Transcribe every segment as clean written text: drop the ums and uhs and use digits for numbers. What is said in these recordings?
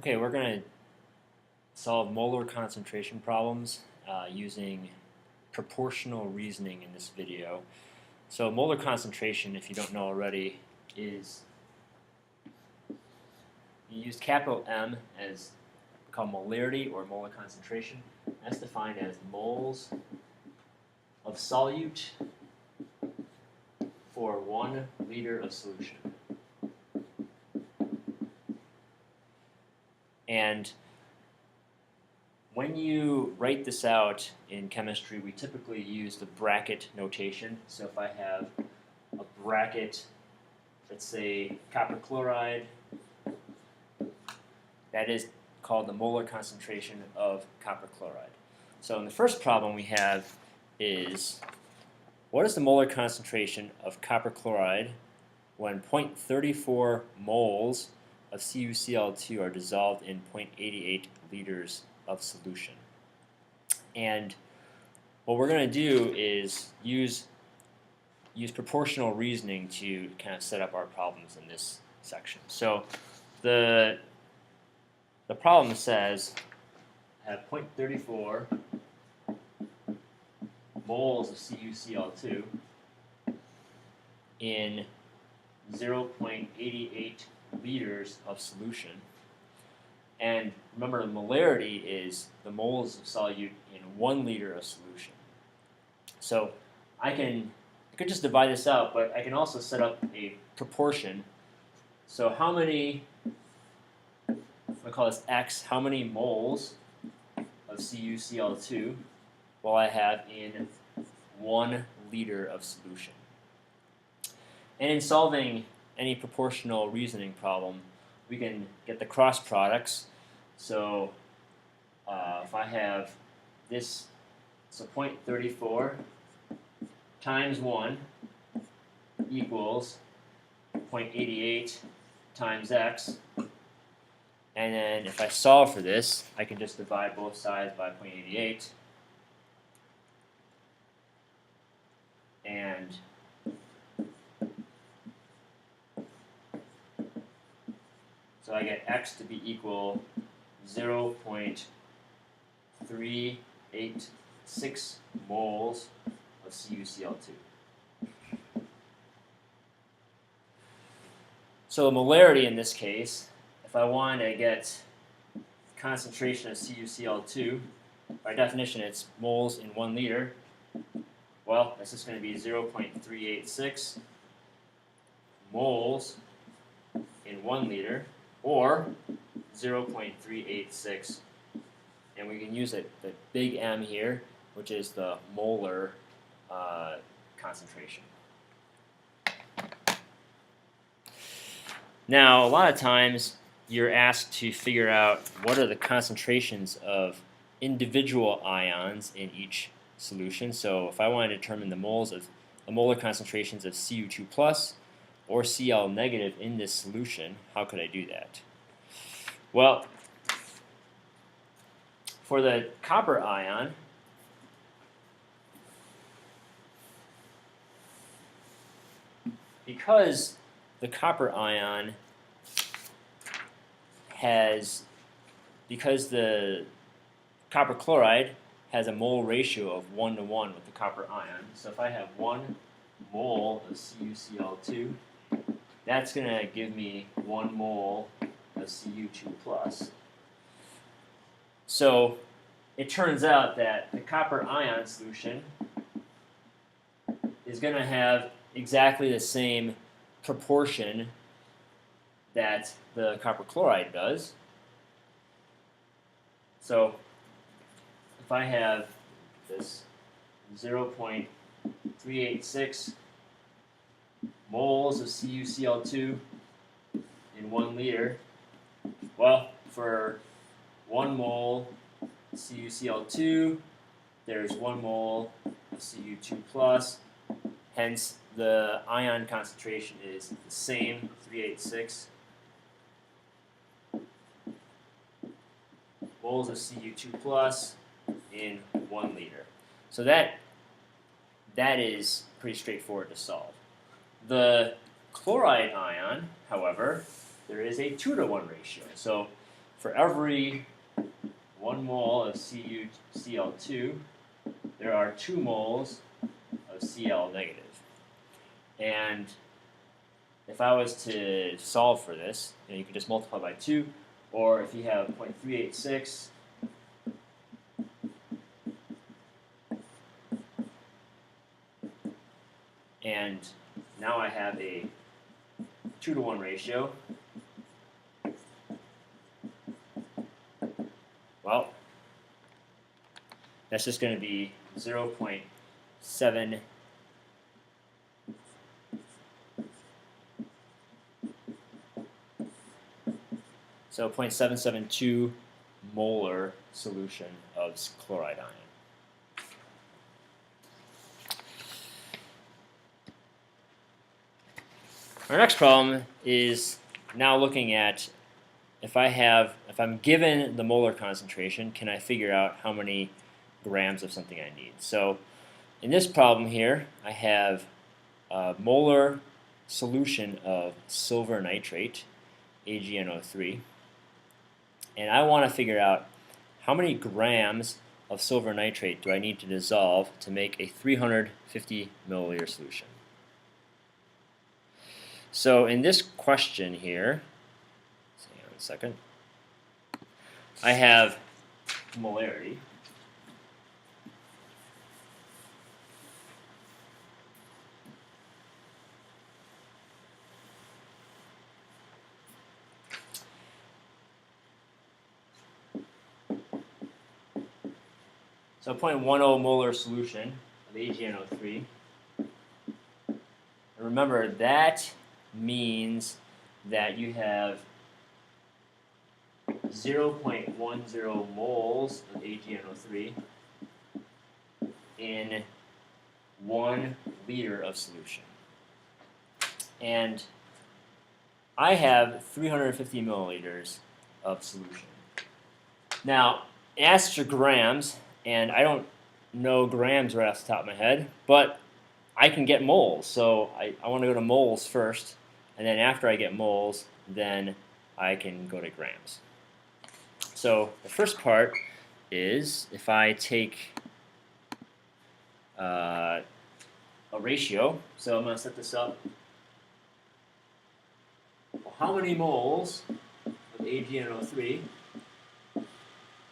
Okay, we're going to solve molar concentration problems using proportional reasoning in this video. So molar concentration, if you don't know already, is you use capital M as called molarity or molar concentration. That's defined as moles of solute for 1 liter of solution. And when you write this out in chemistry, we typically use the bracket notation. So if I have a bracket, let's say copper chloride, that is called the molar concentration of copper chloride. So in the first problem we have is, what is the molar concentration of copper chloride when 0.34 moles of CuCl2 are dissolved in 0.88 liters of solution? And what we're going to do is use proportional reasoning to kind of set up our problems in this section. So the problem says have 0.34 moles of CuCl2 in 0.88 liters of solution. And remember, the molarity is the moles of solute in 1 liter of solution. So I could just divide this out, but I can also set up a proportion. So how many, I'll call this X, how many moles of CuCl2 will I have in 1 liter of solution? And in solving any proportional reasoning problem, we can get the cross products. So if I have this, so 0.34 times 1 equals 0.88 times x. And then if I solve for this, I can just divide both sides by 0.88. And so I get x to be equal 0.386 moles of CuCl2. So the molarity in this case, if I wanted to get concentration of CuCl2, by definition it's moles in 1 liter, well, that's just going to be 0.386 moles in 1 liter, or 0.386, and we can use the big M here, which is the molar concentration. Now, a lot of times you're asked to figure out what are the concentrations of individual ions in each solution. So if I want to determine the molar concentrations of Cu2 plus or Cl negative in this solution, how could I do that? Well, for the copper ion, because the copper ion because the copper chloride has a mole ratio of 1 to 1 with the copper ion. So if I have 1 mole of CuCl2, that's going to give me 1 mole of Cu2 plus. So it turns out that the copper ion solution is going to have exactly the same proportion that the copper chloride does. So if I have this 0.386 moles of CuCl2 in 1 liter, well, for 1 mole CuCl2, there's 1 mole of Cu2 plus, hence the ion concentration is the same, 386 moles of Cu2 plus in 1 liter. So that is pretty straightforward to solve. The chloride ion, however, there is a 2 to 1 ratio. So for every 1 mole of CuCl2, there are 2 moles of Cl negative. And if I was to solve for this, you could just multiply by 2, or if you have 0.386, and now I have a 2-to-1 ratio. Well, that's just going to be 0.7. So 0.772 molar solution of chloride ion. Our next problem is now looking at if I'm given the molar concentration, can I figure out how many grams of something I need? So in this problem here, I have a molar solution of silver nitrate, AgNO3, and I want to figure out how many grams of silver nitrate do I need to dissolve to make a 350 milliliter solution. So in this question here, hang on a second, I have molarity. So 0.10 molar solution of AgNO3. And remember, that means that you have 0.10 moles of AgNO3 in 1 liter of solution. And I have 350 milliliters of solution. Now, it asks for grams, and I don't know grams right off the top of my head, but I can get moles. So I want to go to moles first, and then after I get moles, then I can go to grams. So the first part is if I take a ratio, so I'm going to set this up. Well, how many moles of AgNO3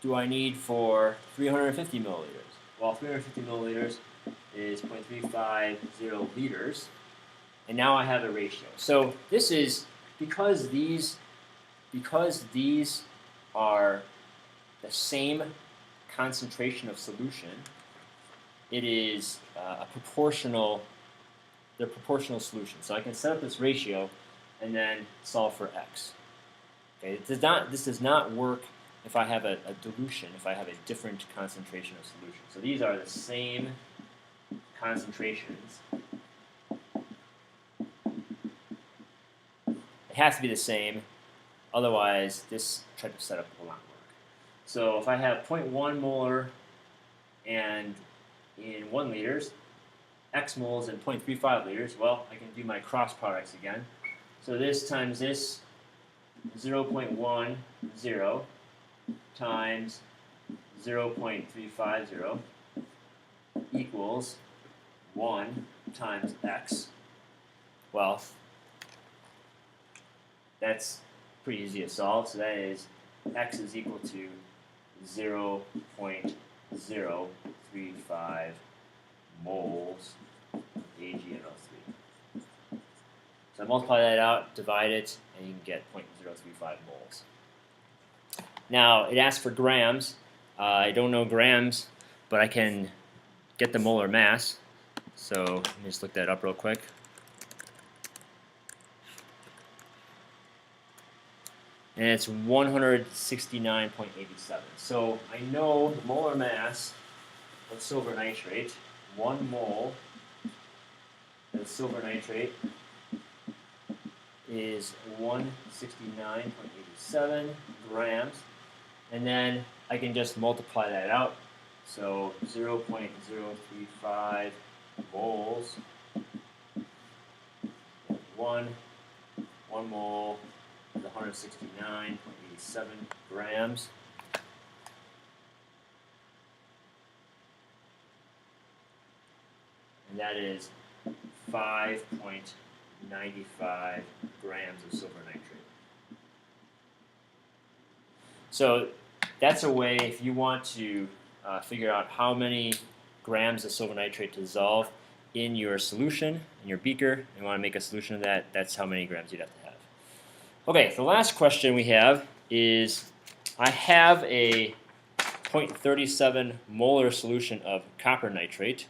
do I need for 350 milliliters? Well, 350 milliliters is 0.350 liters, and now I have a ratio. So this is because these are the same concentration of solution. It is a proportional. They're proportional solutions. So I can set up this ratio and then solve for x. Okay, this does not work if I have a dilution, if I have a different concentration of solution. So these are the same concentrations. It has to be the same, otherwise this type of setup will not work. So if I have 0.1 molar and in 1 liters, x moles in 0.35 liters, well, I can do my cross products again. So this times this, 0.10 times 0.350 equals 1 times x. Well, that's pretty easy to solve. So that is x is equal to 0.035 moles of AgNO3. So I multiply that out, divide it, and you can get 0.035 moles. Now, it asks for grams. I don't know grams, but I can get the molar mass. So let me just look that up real quick. And it's 169.87. So I know the molar mass of silver nitrate, 1 mole of silver nitrate is 169.87 grams. And then I can just multiply that out. So 0.035 moles, 1 mole is 169.87 37 grams. And that is 5.95 grams of silver nitrate. So that's a way, if you want to figure out how many grams of silver nitrate to dissolve in your solution, in your beaker, and you want to make a solution of that, that's how many grams you'd have to have. Okay, the last question we have is, I have a 0.37 molar solution of copper nitrate,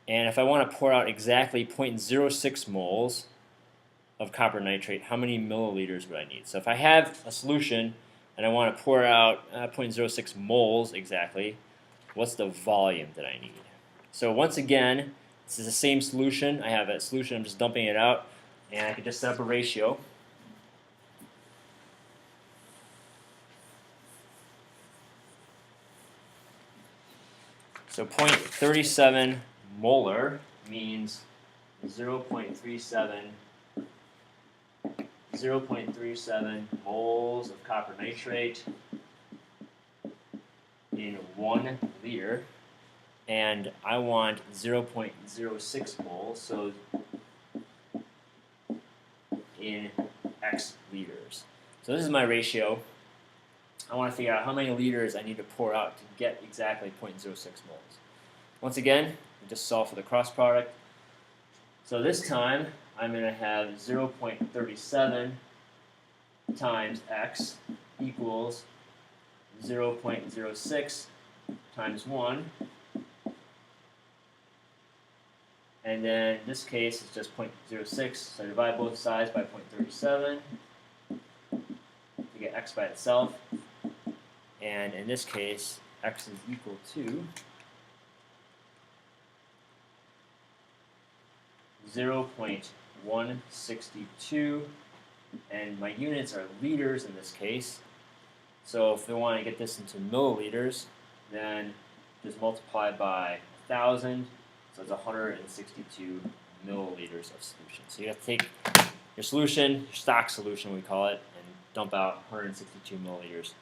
and if I want to pour out exactly 0.06 moles of copper nitrate, how many milliliters would I need? So if I have a solution and I want to pour out 0.06 moles exactly, what's the volume that I need? So once again, this is the same solution. I have a solution, I'm just dumping it out, and I can just set up a ratio. So 0.37 molar means 0.37 moles of copper nitrate in 1 liter, and I want 0.06 moles, so in X liters. So this is my ratio. I want to figure out how many liters I need to pour out to get exactly 0.06 moles. Once again, we just solve for the cross product. So this time, I'm going to have 0.37 times X equals 0.06 times 1. And then in this case, it's just 0.06. So I divide both sides by 0.37 to get X by itself. And in this case, X is equal to 0.162, and my units are liters in this case. So if we want to get this into milliliters, then just multiply by 1,000, so it's 162 milliliters of solution. So you have to take your solution, your stock solution we call it, and dump out 162 milliliters.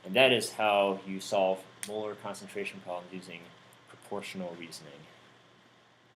And that is how you solve molar concentration problems using proportional reasoning.